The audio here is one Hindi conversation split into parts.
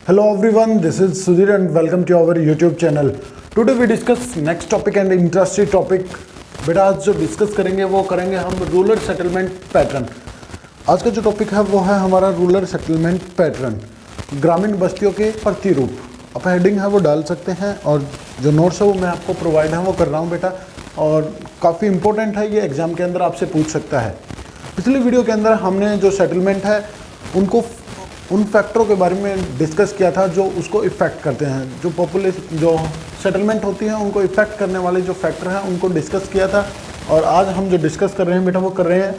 Hello everyone, this is Sudhir and welcome to our YouTube channel. Today we discuss next topic and interesting topic. बेटा आज जो डिस्कस करेंगे वो करेंगे हम रूरल सेटलमेंट पैटर्न। आज का जो टॉपिक है वो है हमारा रूरल सेटलमेंट पैटर्न, ग्रामीण बस्तियों के प्रतिरूप। आप हेडिंग है वो डाल सकते हैं और जो नोट्स है वो मैं आपको प्रोवाइड है वो कर रहा हूँ बेटा, और काफ़ी इंपॉर्टेंट है, ये एग्जाम के अंदर आपसे पूछ सकता है। पिछली वीडियो के अंदर हमने जो सेटलमेंट है उनको उन फैक्टरों के बारे में डिस्कस किया था जो उसको इफ़ेक्ट करते हैं, जो पॉपुलेशन जो सेटलमेंट होती है उनको इफ़ेक्ट करने वाले जो फैक्टर हैं उनको डिस्कस किया था। और आज हम जो डिस्कस कर रहे हैं बेटा वो कर रहे हैं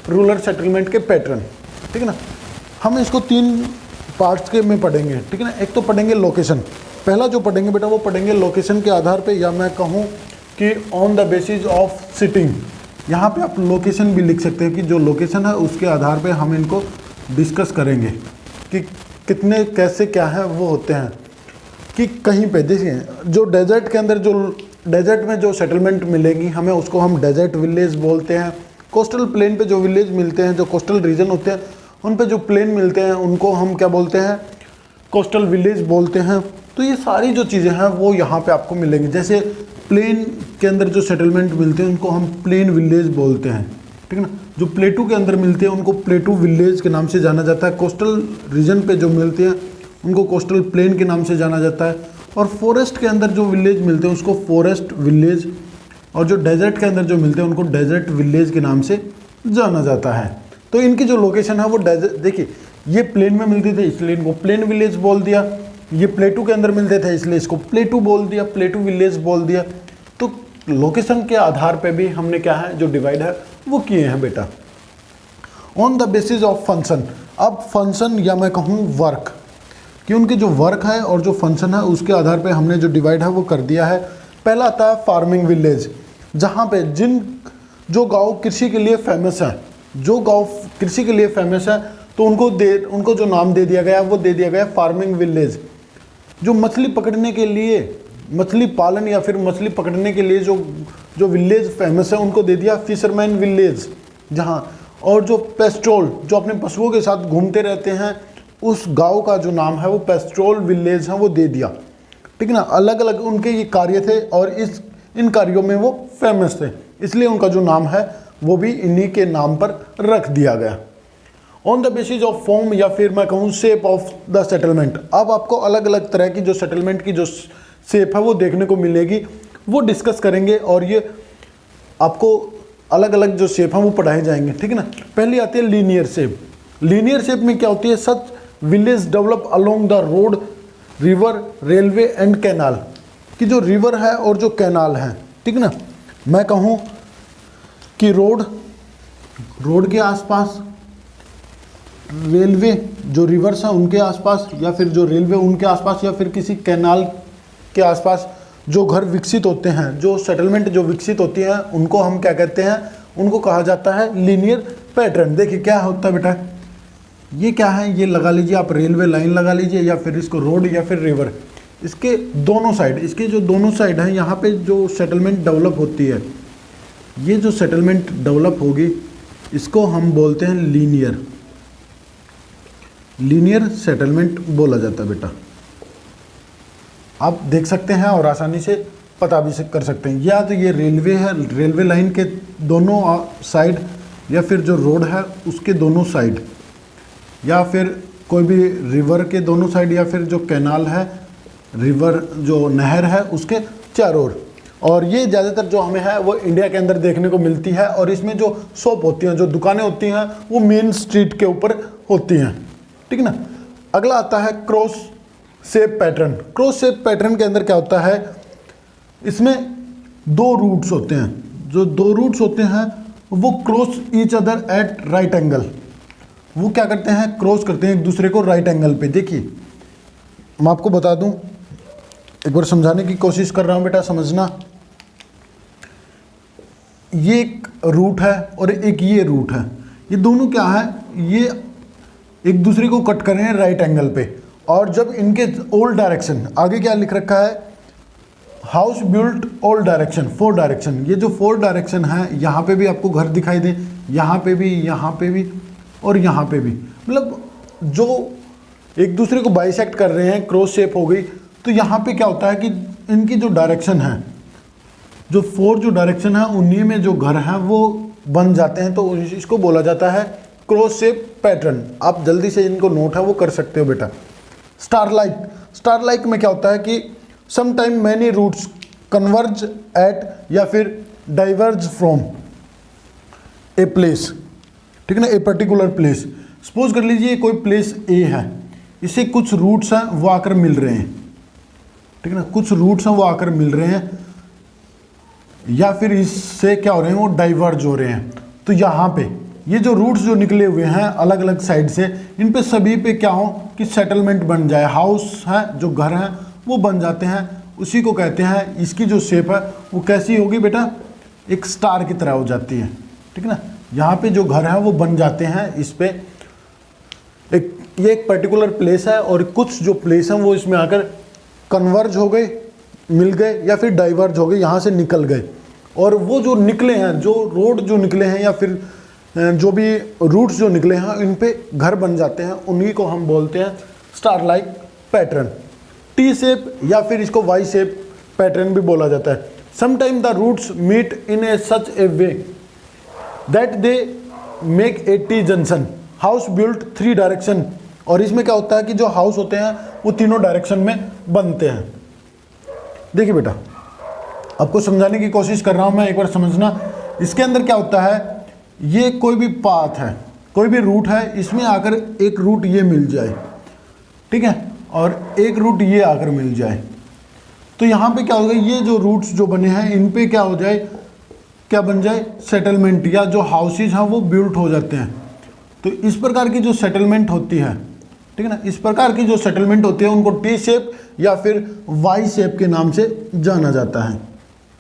रूरल सेटलमेंट के पैटर्न, ठीक है ना। हम इसको 3 पार्ट्स के में पढ़ेंगे, ठीक है ना। एक तो पढ़ेंगे लोकेशन, पहला जो पढ़ेंगे बेटा वो पढ़ेंगे लोकेशन के आधार पे, या मैं कहूँ कि on the basis of sitting. यहाँ पे आप लोकेशन भी लिख सकते हैं कि जो लोकेशन है उसके आधार पे हम इनको डिस्कस करेंगे कि कितने कैसे क्या है वो होते हैं। कि कहीं पे देखिए जो डेजर्ट के अंदर जो डेजर्ट में जो सेटलमेंट मिलेगी हमें उसको हम डेजर्ट विलेज बोलते हैं। कोस्टल प्लेन पे जो विलेज मिलते हैं, जो कोस्टल रीजन होते हैं उन पे जो प्लेन मिलते हैं उनको हम क्या बोलते हैं, कोस्टल विलेज बोलते हैं। तो ये सारी जो चीज़ें हैं वो यहाँ पे आपको मिलेंगी। जैसे प्लेन के अंदर जो सेटलमेंट मिलते हैं उनको हम प्लेन विलेज बोलते हैं, ठीक है ना। जो प्लेटू के अंदर मिलते हैं उनको प्लेटू विलेज के नाम से जाना जाता है। कोस्टल रीजन पे जो मिलते हैं उनको कोस्टल प्लेन के नाम से जाना जाता है। और फॉरेस्ट के अंदर जो विलेज मिलते हैं उसको फॉरेस्ट विलेज, और जो डेजर्ट के अंदर जो मिलते हैं उनको डेजर्ट विलेज के नाम से जाना जाता है। तो इनकी जो लोकेशन है वो डेजर्ट, देखिए ये प्लेन में मिलती थी इसलिए इनको प्लेन विलेज बोल दिया, ये प्लेटू के अंदर मिलते थे इसलिए इसको प्लेटू बोल दिया, प्लेटू विलेज बोल दिया। तो लोकेशन के आधार पे भी हमने क्या है जो डिवाइड है वो किए हैं बेटा। On the basis of function, अब फंक्शन या मैं कहूँ वर्क, कि उनके जो वर्क है और जो फंक्शन है उसके आधार पे हमने जो डिवाइड है वो कर दिया है। पहला आता है फार्मिंग विलेज, जहाँ पे जो गाँव कृषि के लिए फेमस है, जो गाँव कृषि के लिए फेमस है तो उनको जो नाम दे दिया गया वो दे दिया गया फार्मिंग विलेज। जो मछली पकड़ने के लिए, मछली पालन या फिर मछली पकड़ने के लिए जो विलेज फेमस है उनको दे दिया फिशरमैन विलेज। जहाँ और जो पेस्ट्रोल, जो अपने पशुओं के साथ घूमते रहते हैं उस गांव का जो नाम है वो पेस्ट्रोल विलेज है वो दे दिया, ठीक है ना। अलग अलग उनके ये कार्य थे और इन कार्यों में वो फेमस थे, इसलिए उनका जो नाम है वो भी इन्हीं के नाम पर रख दिया गया। On the basis of form या फिर मैं कहूँ शेप ऑफ द सेटलमेंट, अब आपको अलग अलग तरह की जो सेटलमेंट की जो शेप है वो देखने को मिलेगी, वो डिस्कस करेंगे और ये आपको अलग अलग जो शेप है वो पढ़ाए जाएंगे, ठीक है ना। पहली आती है लीनियर शेप। लीनियर शेप में क्या होती है, such village develop along the road, river, railway and canal, कि जो रिवर है और जो कैनाल है, ठीक है ना। मैं कहूँ कि रोड के आसपास, रेलवे जो रिवर्स हैं उनके आसपास, या फिर जो रेलवे उनके आसपास, या फिर किसी कैनाल के आसपास जो घर विकसित होते हैं, जो सेटलमेंट जो विकसित होती हैं उनको हम क्या कहते हैं, उनको कहा जाता है लीनियर पैटर्न। देखिए क्या होता है बेटा, ये क्या है, ये लगा लीजिए आप रेलवे लाइन लगा लीजिए या फिर इसको रोड या फिर रिवर, इसके दोनों साइड, इसके जो दोनों साइड हैं यहाँ पे जो सेटलमेंट डेवलप होती है, ये जो सेटलमेंट डेवलप होगी इसको हम बोलते हैं लीनियर सेटलमेंट बोला जाता है बेटा। आप देख सकते हैं और आसानी से पता भी कर सकते हैं, या तो ये रेलवे है, रेलवे लाइन के दोनों साइड, या फिर जो रोड है उसके दोनों साइड, या फिर कोई भी रिवर के दोनों साइड, या फिर जो कैनाल है, रिवर जो नहर है उसके चारों ओर। और ये ज़्यादातर जो हमें है वो इंडिया के अंदर देखने को मिलती है, और इसमें जो शॉप होती हैं, जो दुकानें होती हैं वो मेन स्ट्रीट के ऊपर होती हैं, ठीक है ना। अगला आता है cross shape pattern. Cross shape pattern के अंदर क्या होता है, इसमें 2 रूट्स होते हैं, जो 2 रूट्स होते हैं वो cross each other at right angle, वो क्या करते हैं, क्रॉस करते हैं एक दूसरे को राइट एंगल पे। देखिए मैं आपको बता दूं, एक बार समझाने की कोशिश कर रहा हूं बेटा, समझना। ये एक रूट है और एक ये रूट है, ये दोनों क्या है, ये एक दूसरे को कट कर रहे हैं राइट एंगल पे। और जब इनके ऑल डायरेक्शन, आगे क्या लिख रखा है, house built all direction, 4 direction, ये जो 4 डायरेक्शन है यहाँ पे भी आपको घर दिखाई दे, यहाँ पे भी और यहाँ पे भी, मतलब जो एक दूसरे को बाइसेक्ट कर रहे हैं, क्रॉस शेप हो गई, तो यहाँ पे क्या होता है कि इनकी जो डायरेक्शन है, जो 4 जो डायरेक्शन है उन्हीं में जो घर हैं वो बन जाते हैं, तो इसको बोला जाता है क्रॉस शेप पैटर्न। आप जल्दी से इनको नोट है वो कर सकते हो बेटा। स्टार लाइक में क्या होता है कि some time many roots converge at या फिर डाइवर्ज फ्रॉम ए प्लेस, ठीक है ना, ए पर्टिकुलर प्लेस। सपोज कर लीजिए कोई प्लेस ए है, इसे कुछ रूट्स हैं वो आकर मिल रहे हैं, ठीक है ना, कुछ रूट्स हैं वो आकर मिल रहे हैं, या फिर इससे क्या हो रहे हैं वो डाइवर्ज हो रहे हैं। तो यहाँ पे ये जो रूट्स जो निकले हुए हैं अलग अलग साइड से, इन पे सभी पे क्या हो कि सेटलमेंट बन जाए, हाउस है जो घर हैं वो बन जाते हैं, उसी को कहते हैं। इसकी जो शेप है वो कैसी होगी बेटा, एक स्टार की तरह हो जाती है, ठीक है ना। यहाँ पे जो घर है वो बन जाते हैं इस पे, ये एक पर्टिकुलर प्लेस है और कुछ जो प्लेस हैं वो इसमें आकर कन्वर्ज हो गए, मिल गए, या फिर डाइवर्ज हो गए, यहाँ से निकल गए। और वो जो निकले हैं, जो रोड जो निकले हैं या फिर जो भी रूट्स जो निकले हैं, इन पे घर बन जाते हैं, उन्हीं को हम बोलते हैं star like pattern. T shape या फिर इसको वाई शेप पैटर्न भी बोला जाता है। Sometime the roots meet in a such a way that they make a T junction house built 3 direction. और इसमें क्या होता है कि जो हाउस होते हैं वो तीनों डायरेक्शन में बनते हैं। देखिए बेटा, आपको समझाने की कोशिश कर रहा हूं मैं, एक बार समझना। इसके अंदर क्या होता है, ये कोई भी पाथ है, कोई भी रूट है, इसमें आकर एक रूट ये मिल जाए, ठीक है, और एक रूट ये आकर मिल जाए, तो यहाँ पे क्या होगा, ये जो रूट्स जो बने हैं इन पे क्या हो जाए, क्या बन जाए, सेटलमेंट, या जो हाउसेज हैं वो बिल्ट हो जाते हैं। तो इस प्रकार की जो सेटलमेंट होती है, ठीक है ना, इस प्रकार की जो सेटलमेंट होती है उनको टी शेप या फिर वाई शेप के नाम से जाना जाता है।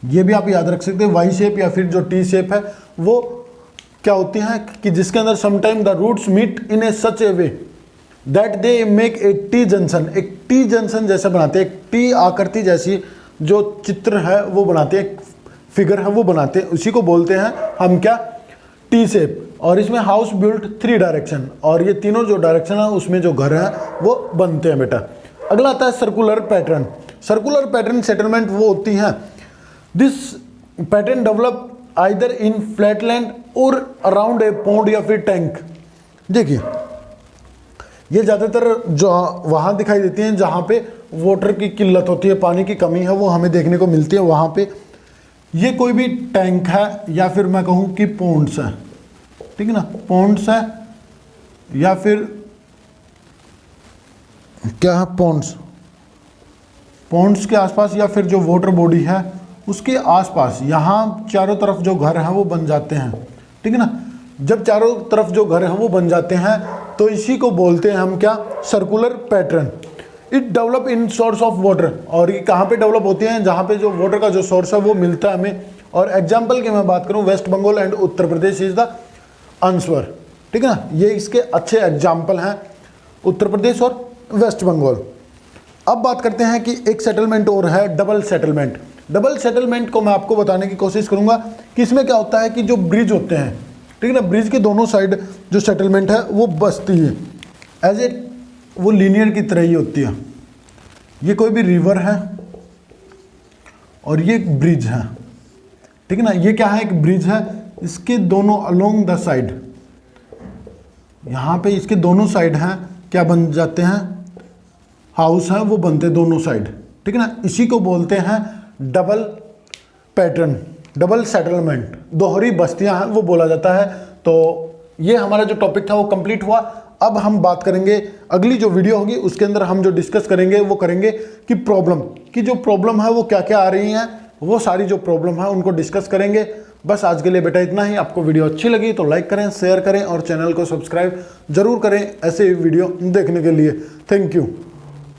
ये भी आप याद रख सकते हैं, वाई शेप या फिर जो टी शेप है वो क्या होती है कि जिसके अंदर sometime the roots meet in a such a way that they make a T junction, एक टी जंक्शन जैसा बनाते हैं, एक टी आकृति जैसी जो चित्र है वो बनाते हैं, फिगर है वो बनाते हैं, उसी को बोलते हैं हम क्या, टी शेप। और इसमें हाउस बिल्ट 3 डायरेक्शन, और ये तीनों जो डायरेक्शन है उसमें जो घर है वो बनते हैं बेटा। अगला आता है circular pattern. Circular pattern settlement वो होती हैं, this pattern develop either in flatland और अराउंड ए पॉन्ड या फिर टैंक। देखिए ये ज़्यादातर जो वहाँ दिखाई देती हैं जहाँ पे वाटर की किल्लत होती है, पानी की कमी है, वो हमें देखने को मिलती है वहाँ पे। ये कोई भी टैंक है या फिर मैं कहूँ कि पॉन्ड्स है, ठीक है ना, पॉन्ड्स है या फिर क्या है, पॉन्ड्स के आसपास या फिर जो वाटर बॉडी है उसके आसपास यहाँ चारों तरफ जो घर हैं वो बन जाते हैं, ठीक है ना। जब चारों तरफ जो घर हैं वो बन जाते हैं तो इसी को बोलते हैं हम क्या, circular pattern. It develop in source of water, और ये कहाँ पे डेवलप होते हैं, जहाँ पे जो वाटर का जो सोर्स है वो मिलता है हमें। और एग्जाम्पल की मैं बात करूँ, West Bengal and Uttar Pradesh is the answer, ठीक है ना। ये इसके अच्छे एग्जाम्पल हैं, उत्तर प्रदेश और वेस्ट बंगाल। अब बात करते हैं कि एक सेटलमेंट और है, डबल सेटलमेंट। डबल सेटलमेंट को मैं आपको बताने की कोशिश करूंगा कि इसमें क्या होता है कि जो ब्रिज होते हैं, ठीक है ना, ब्रिज के दोनों साइड जो सेटलमेंट है वो बसती है, एज ए वो लीनियर की तरह ही होती है। ये कोई भी रिवर है और ये एक ब्रिज है, ठीक है ना। ये क्या है, एक ब्रिज है, इसके दोनों अलोंग द साइड, यहाँ पे इसके दोनों साइड हैं क्या बन जाते हैं, हाउस है वो बनते दोनों साइड, ठीक है ना। इसी को बोलते हैं डबल पैटर्न, डबल सेटलमेंट, दोहरी बस्तियां हैं वो बोला जाता है। तो ये हमारा जो टॉपिक था वो कंप्लीट हुआ। अब हम बात करेंगे, अगली जो वीडियो होगी उसके अंदर हम जो डिस्कस करेंगे वो करेंगे कि प्रॉब्लम की जो प्रॉब्लम है वो क्या क्या आ रही हैं, वो सारी जो प्रॉब्लम है उनको डिस्कस करेंगे। बस आज के लिए बेटा इतना ही। आपको वीडियो अच्छी लगी तो लाइक करें, शेयर करें और चैनल को सब्सक्राइब जरूर करें ऐसे वीडियो देखने के लिए। Thank you.